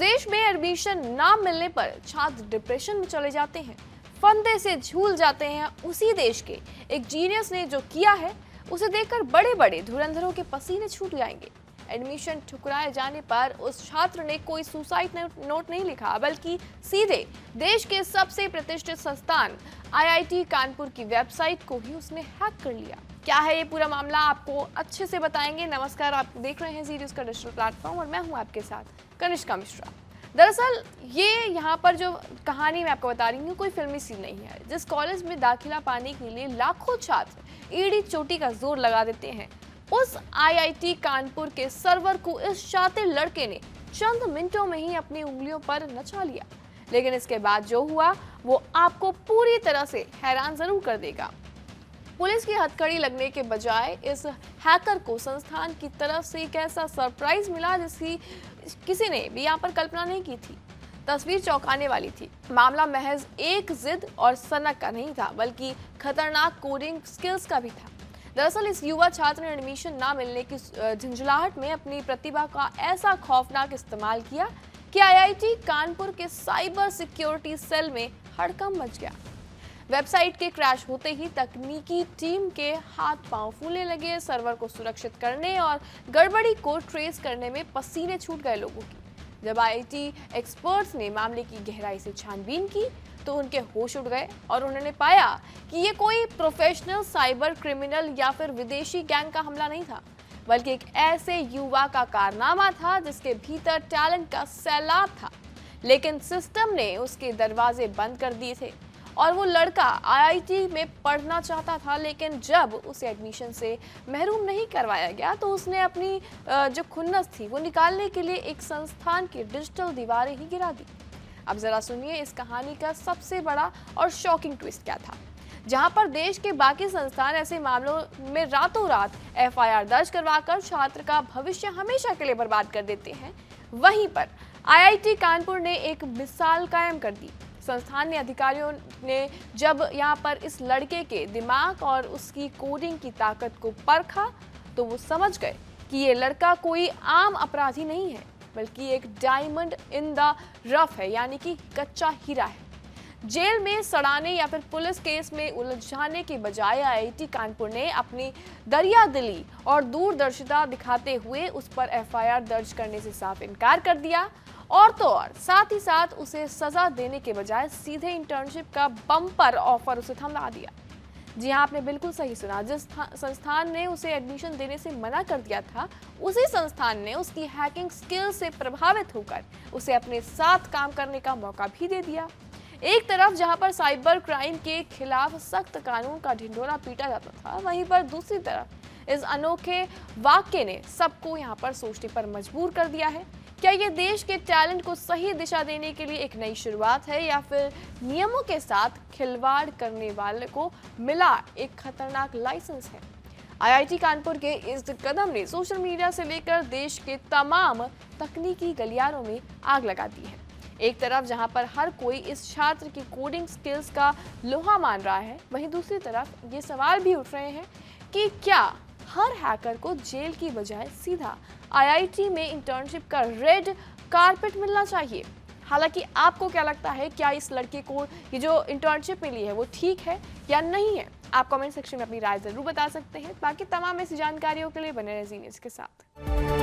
विदेश में एडमिशन ना मिलने पर छात्र डिप्रेशन में चले जाते हैं, फंदे से झूल जाते हैं। उसी देश के एक जीनियस ने जो किया है उसे देखकर बड़े बड़े धुरंधरों के पसीने छूट जाएंगे। एडमिशन ठुकराए जाने पर उस छात्र ने कोई सुसाइड नोट नहीं लिखा, बल्कि सीधे देश के सबसे प्रतिष्ठित संस्थान आईआईटी कानपुर की वेबसाइट को ही उसने हैक कर लिया। क्या है ये पूरा मामला, आपको अच्छे से बताएंगे। नमस्कार, आप देख रहे हैं जी न्यूज़ का डिजिटल प्लेटफॉर्म और मैं हूं आपके साथ कनिष्का मिश्रा। दरअसल ये यहाँ पर जो कहानी मैं आपको बता रही हूँ कोई फिल्मी सीन नहीं है। जिस कॉलेज में दाखिला पाने के लिए लाखों छात्र एड़ी चोटी का जोर लगा देते हैं, उस आईआईटी कानपुर के सर्वर को इस शातिर लड़के ने चंद मिनटों में ही अपनी उंगलियों पर नचा लिया। लेकिन इसके बाद जो हुआ वो आपको पूरी तरह से हैरान जरूर कर देगा। पुलिस की हथकड़ी लगने के बजाय इस हैकर को संस्थान की तरफ से एक ऐसा सरप्राइज मिला जिसकी किसी ने भी यहाँ पर कल्पना नहीं की थी। तस्वीर चौंकाने वाली थी। मामला महज एक जिद और सनक का नहीं था, बल्कि खतरनाक कोडिंग स्किल्स का भी था। दरअसल इस युवा छात्र ने एडमिशन ना मिलने की झंझलाहट में अपनी प्रतिभा का ऐसा खौफनाक इस्तेमाल किया कि आईआईटी कानपुर के साइबर सिक्योरिटी सेल में हड़कंप मच गया। वेबसाइट के क्रैश होते ही तकनीकी टीम के हाथ पांव फूलने लगे। सर्वर को सुरक्षित करने और गड़बड़ी को ट्रेस करने में पसीने छूट गए लोगों की। जब आईटी एक्सपर्ट्स ने मामले की गहराई से छानबीन की तो उनके होश उड़ गए और उन्होंने पाया कि ये कोई प्रोफेशनल साइबर क्रिमिनल या फिर विदेशी गैंग का हमला नहीं था, बल्कि एक ऐसे युवा का कारनामा था जिसके भीतर टैलेंट का सैलाब था। लेकिन सिस्टम ने उसके दरवाजे बंद कर दिए थे और वो लड़का आईआईटी में पढ़ना चाहता था, लेकिन जब उसे एडमिशन से महरूम नहीं करवाया गया तो उसने अपनी जो खुन्नस थी वो निकालने के लिए एक संस्थान की डिजिटल दीवारें ही गिरा दी। अब जरा सुनिए इस कहानी का सबसे बड़ा और शॉकिंग ट्विस्ट क्या था। जहां पर देश के बाकी संस्थान ऐसे मामलों में रातों रात एफआईआर दर्ज करवाकर छात्र का भविष्य हमेशा के लिए बर्बाद कर देते हैं, वहीं पर आईआईटी कानपुर ने एक मिसाल कायम कर दी। संस्थान ने अधिकारियों ने जब यहाँ पर इस लड़के के दिमाग और उसकी कोडिंग की ताकत को परखा तो वो समझ गए कि ये लड़का कोई आम अपराधी नहीं है, बल्कि एक डायमंड इन द रफ है, यानी कि कच्चा हीरा है। जेल में सड़ाने या फिर पुलिस केस में उलझाने के बजाय आईआईटी कानपुर ने अपनी दरियादिली और दूरदर्शिता दिखाते हुए उस पर एफआईआर दर्ज करने से साफ इनकार कर दिया और तो और साथ ही साथ उसे सजा देने के बजाय सीधे इंटर्नशिप का बम्पर ऑफर उसे थमा दिया। जी हाँ, आपने बिल्कुल सही सुना। जिस संस्थान ने उसे एडमिशन देने से मना कर दिया था, उसी संस्थान ने उसकी हैकिंग स्किल से प्रभावित होकर उसे अपने साथ काम करने का मौका भी दे दिया। एक तरफ जहां पर साइबर क्राइम के खिलाफ सख्त कानून का ढिंढोरा पीटा जाता था, वहीं पर दूसरी तरफ इस अनोखे वाक्य ने सबको यहां पर सोचने पर मजबूर कर दिया है। क्या ये देश के टैलेंट को सही दिशा देने के लिए एक नई शुरुआत है या फिर नियमों के साथ खिलवाड़ करने वाले को मिला एक खतरनाक लाइसेंस है? आईआईटी कानपुर के इस कदम ने सोशल मीडिया से लेकर देश के तमाम तकनीकी गलियारों में आग लगा दी है। एक तरफ जहां पर हर कोई इस छात्र की कोडिंग स्किल्स का लोहा मान रहा है, वहीं दूसरी तरफ ये सवाल भी उठ रहे हैं कि क्या हर हैकर को जेल की बजाय सीधा आईआईटी में इंटर्नशिप का रेड कारपेट मिलना चाहिए? हालांकि आपको क्या लगता है, क्या इस लड़के को ये जो इंटर्नशिप मिली है वो ठीक है या नहीं है? आप कमेंट सेक्शन में अपनी राय जरूर बता सकते हैं। बाकी तमाम ऐसी जानकारियों के लिए बने रहिए जी न्यूज़ के साथ।